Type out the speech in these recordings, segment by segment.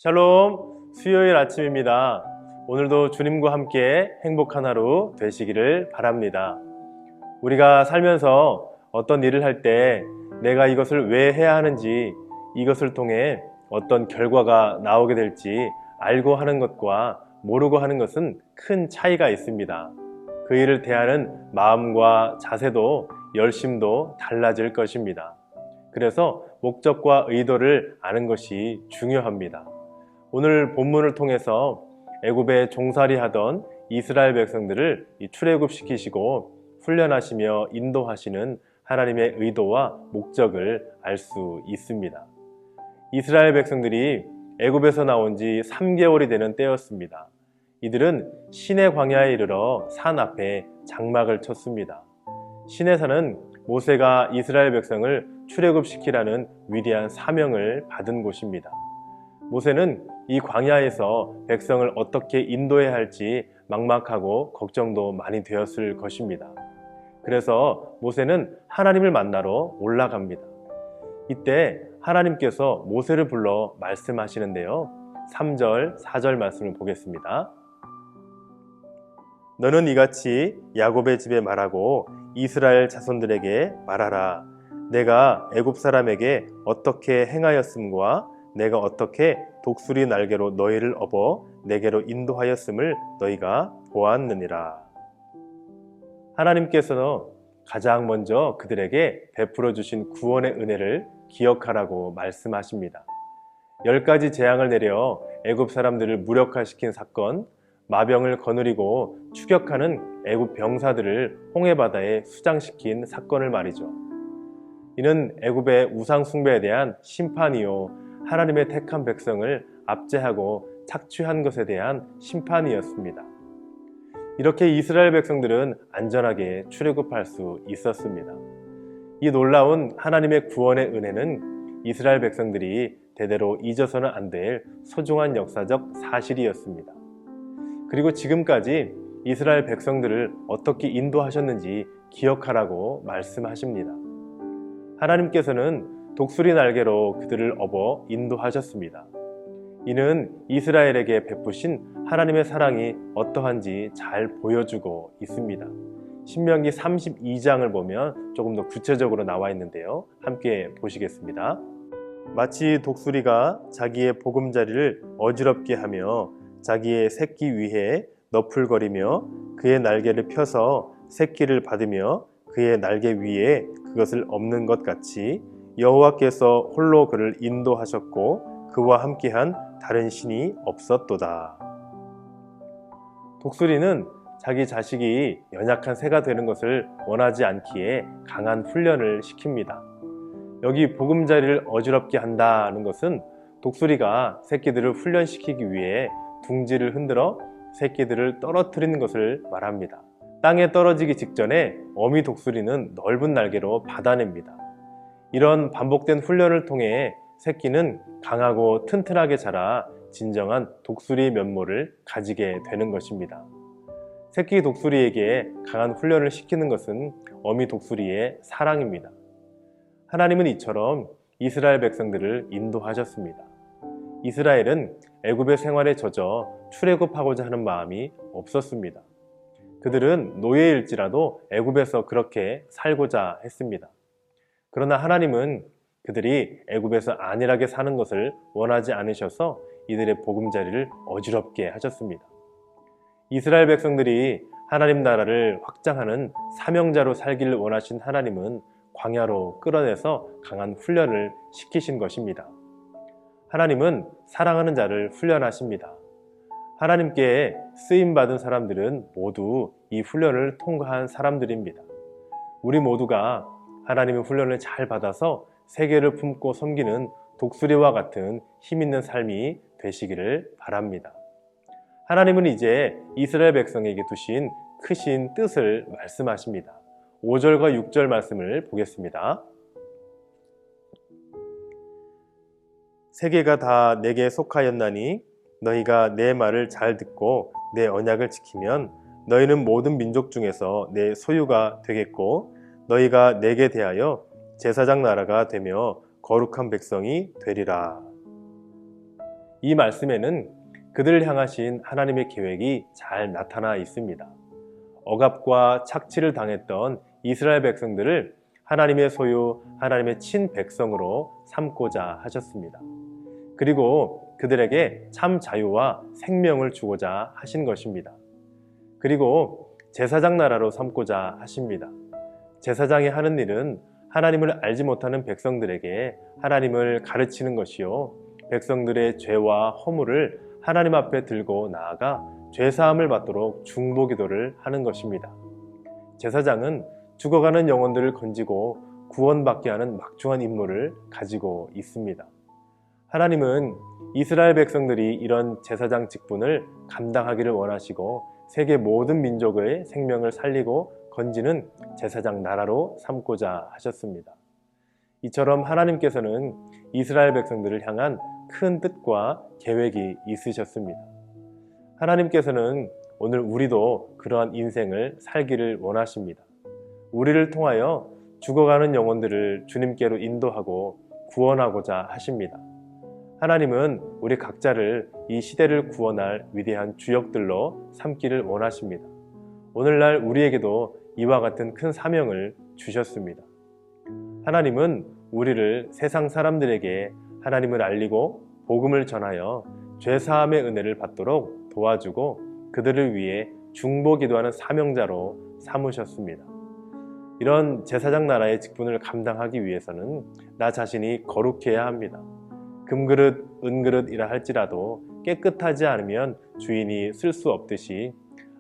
샬롬, 수요일 아침입니다. 오늘도 주님과 함께 행복한 하루 되시기를 바랍니다. 우리가 살면서 어떤 일을 할 때 내가 이것을 왜 해야 하는지, 이것을 통해 어떤 결과가 나오게 될지 알고 하는 것과 모르고 하는 것은 큰 차이가 있습니다. 그 일을 대하는 마음과 자세도 열심도 달라질 것입니다. 그래서 목적과 의도를 아는 것이 중요합니다. 오늘 본문을 통해서 애굽에 종살이 하던 이스라엘 백성들을 출애굽시키시고 훈련하시며 인도하시는 하나님의 의도와 목적을 알 수 있습니다. 이스라엘 백성들이 애굽에서 나온 지 3개월이 되는 때였습니다. 이들은 시내 광야에 이르러 산 앞에 장막을 쳤습니다. 시내산은 모세가 이스라엘 백성을 출애굽시키라는 위대한 사명을 받은 곳입니다. 모세는 이 광야에서 백성을 어떻게 인도해야 할지 막막하고 걱정도 많이 되었을 것입니다. 그래서 모세는 하나님을 만나러 올라갑니다. 이때 하나님께서 모세를 불러 말씀하시는데요. 3절, 4절 말씀을 보겠습니다. 너는 이같이 야곱의 집에 말하고 이스라엘 자손들에게 말하라. 내가 애굽 사람에게 어떻게 행하였음과 내가 어떻게 독수리 날개로 너희를 업어 내게로 인도하였음을 너희가 보았느니라. 하나님께서는 가장 먼저 그들에게 베풀어 주신 구원의 은혜를 기억하라고 말씀하십니다. 10가지 재앙을 내려 애굽 사람들을 무력화시킨 사건, 마병을 거느리고 추격하는 애굽 병사들을 홍해바다에 수장시킨 사건을 말이죠. 이는 애굽의 우상 숭배에 대한 심판이요 하나님의 택한 백성을 압제하고 착취한 것에 대한 심판이었습니다. 이렇게 이스라엘 백성들은 안전하게 출애굽할 수 있었습니다. 이 놀라운 하나님의 구원의 은혜는 이스라엘 백성들이 대대로 잊어서는 안 될 소중한 역사적 사실이었습니다. 그리고 지금까지 이스라엘 백성들을 어떻게 인도하셨는지 기억하라고 말씀하십니다. 하나님께서는 독수리 날개로 그들을 업어 인도하셨습니다. 이는 이스라엘에게 베푸신 하나님의 사랑이 어떠한지 잘 보여주고 있습니다. 신명기 32장을 보면 조금 더 구체적으로 나와 있는데요. 함께 보시겠습니다. 마치 독수리가 자기의 보금자리를 어지럽게 하며 자기의 새끼 위에 너풀거리며 그의 날개를 펴서 새끼를 받으며 그의 날개 위에 그것을 엎는 것 같이 여호와께서 홀로 그를 인도하셨고 그와 함께한 다른 신이 없었도다. 독수리는 자기 자식이 연약한 새가 되는 것을 원하지 않기에 강한 훈련을 시킵니다. 여기 보금자리를 어지럽게 한다는 것은 독수리가 새끼들을 훈련시키기 위해 둥지를 흔들어 새끼들을 떨어뜨리는 것을 말합니다. 땅에 떨어지기 직전에 어미 독수리는 넓은 날개로 받아냅니다. 이런 반복된 훈련을 통해 새끼는 강하고 튼튼하게 자라 진정한 독수리의 면모를 가지게 되는 것입니다. 새끼 독수리에게 강한 훈련을 시키는 것은 어미 독수리의 사랑입니다. 하나님은 이처럼 이스라엘 백성들을 인도하셨습니다. 이스라엘은 애굽의 생활에 젖어 출애굽하고자 하는 마음이 없었습니다. 그들은 노예일지라도 애굽에서 그렇게 살고자 했습니다. 그러나 하나님은 그들이 애굽에서 안일하게 사는 것을 원하지 않으셔서 이들의 보금자리를 어지럽게 하셨습니다. 이스라엘 백성들이 하나님 나라를 확장하는 사명자로 살기를 원하신 하나님은 광야로 끌어내서 강한 훈련을 시키신 것입니다. 하나님은 사랑하는 자를 훈련하십니다. 하나님께 쓰임받은 사람들은 모두 이 훈련을 통과한 사람들입니다. 우리 모두가 하나님의 훈련을 잘 받아서 세계를 품고 섬기는 독수리와 같은 힘있는 삶이 되시기를 바랍니다. 하나님은 이제 이스라엘 백성에게 두신 크신 뜻을 말씀하십니다. 5절과 6절 말씀을 보겠습니다. 세계가 다 내게 속하였나니 너희가 내 말을 잘 듣고 내 언약을 지키면 너희는 모든 민족 중에서 내 소유가 되겠고 너희가 내게 대하여 제사장 나라가 되며 거룩한 백성이 되리라. 이 말씀에는 그들을 향하신 하나님의 계획이 잘 나타나 있습니다. 억압과 착취를 당했던 이스라엘 백성들을 하나님의 소유, 하나님의 친백성으로 삼고자 하셨습니다. 그리고 그들에게 참 자유와 생명을 주고자 하신 것입니다. 그리고 제사장 나라로 삼고자 하십니다. 제사장이 하는 일은 하나님을 알지 못하는 백성들에게 하나님을 가르치는 것이요, 백성들의 죄와 허물을 하나님 앞에 들고 나아가 죄사함을 받도록 중보기도를 하는 것입니다. 제사장은 죽어가는 영혼들을 건지고 구원받게 하는 막중한 임무를 가지고 있습니다. 하나님은 이스라엘 백성들이 이런 제사장 직분을 감당하기를 원하시고 세계 모든 민족의 생명을 살리고 건지는 제사장 나라로 삼고자 하셨습니다. 이처럼 하나님께서는 이스라엘 백성들을 향한 큰 뜻과 계획이 있으셨습니다. 하나님께서는 오늘 우리도 그러한 인생을 살기를 원하십니다. 우리를 통하여 죽어가는 영혼들을 주님께로 인도하고 구원하고자 하십니다. 하나님은 우리 각자를 이 시대를 구원할 위대한 주역들로 삼기를 원하십니다. 오늘날 우리에게도 이와 같은 큰 사명을 주셨습니다. 하나님은 우리를 세상 사람들에게 하나님을 알리고 복음을 전하여 죄사함의 은혜를 받도록 도와주고 그들을 위해 중보기도하는 사명자로 삼으셨습니다. 이런 제사장 나라의 직분을 감당하기 위해서는 나 자신이 거룩해야 합니다. 금그릇, 은그릇이라 할지라도 깨끗하지 않으면 주인이 쓸 수 없듯이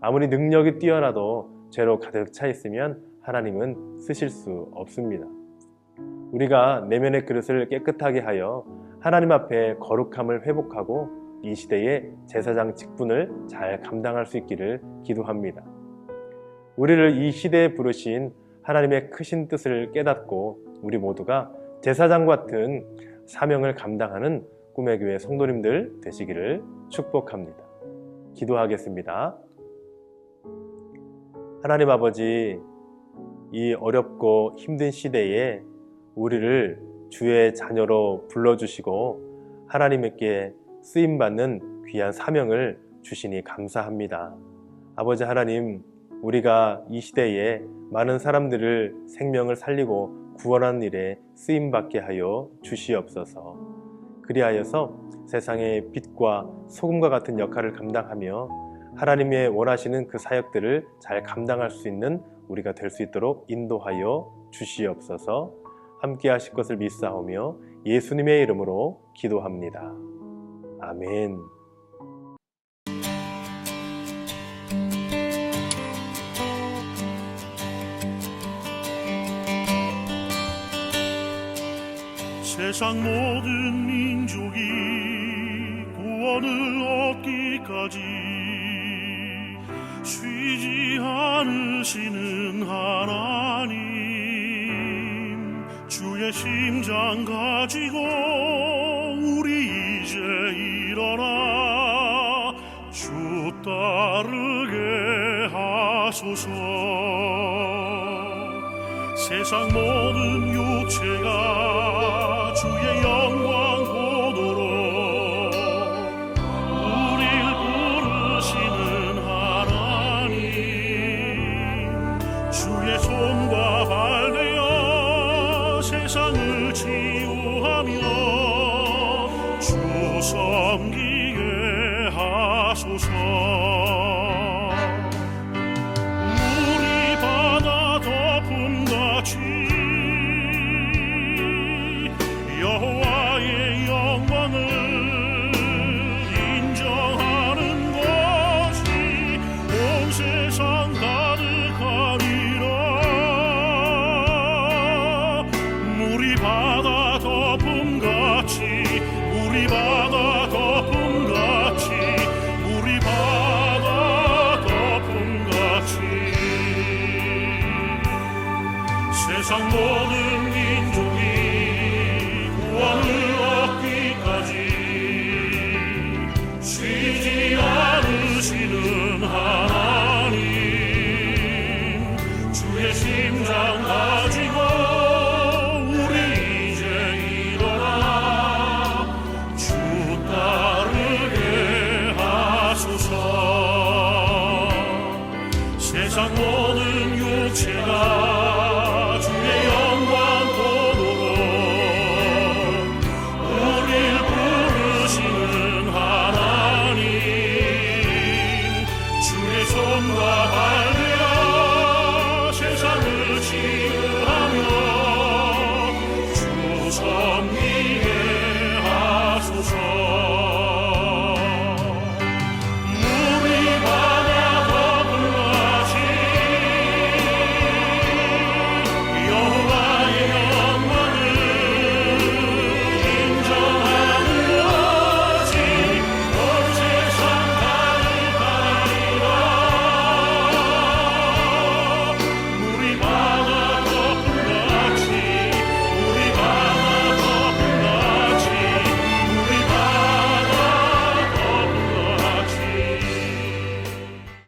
아무리 능력이 뛰어나도 죄로 가득 차 있으면 하나님은 쓰실 수 없습니다. 우리가 내면의 그릇을 깨끗하게 하여 하나님 앞에 거룩함을 회복하고 이 시대의 제사장 직분을 잘 감당할 수 있기를 기도합니다. 우리를 이 시대에 부르신 하나님의 크신 뜻을 깨닫고 우리 모두가 제사장 같은 사명을 감당하는 꿈의 교회 성도님들 되시기를 축복합니다. 기도하겠습니다. 하나님 아버지, 이 어렵고 힘든 시대에 우리를 주의 자녀로 불러주시고 하나님께 쓰임받는 귀한 사명을 주시니 감사합니다. 아버지 하나님, 우리가 이 시대에 많은 사람들을 생명을 살리고 구원하는 일에 쓰임받게 하여 주시옵소서. 그리하여서 세상의 빛과 소금과 같은 역할을 감당하며 하나님의 원하시는 그 사역들을 잘 감당할 수 있는 우리가 될 수 있도록 인도하여 주시옵소서. 함께 하실 것을 믿사오며 예수님의 이름으로 기도합니다. 아멘. 세상 모든 민족이 구원을 얻기까지 쉬지 않으시는 하나님, 주의 심장 가지고 우리 이제 일어나 주 따르게 하소서. 세상 모든 육체가 주의 영광 보도록 우릴 부르시는 하나님, 주의 손과 발 되어 세상을 치유하며 주 섬기게 하소서. 우리 바다 덮음같이 여호와의 영광을 인정하는 것이 온 세상 가득하리라. 물이 바다 덮음같이, 물이 바다 덮음같이, 물이 바다 덮음같이 세상 모든 민족이 구원을 얻기까지 쉬지 않으시는 하나님, 주의 심장 가지고 우리 이제 일어나 주 따르 모든 육체가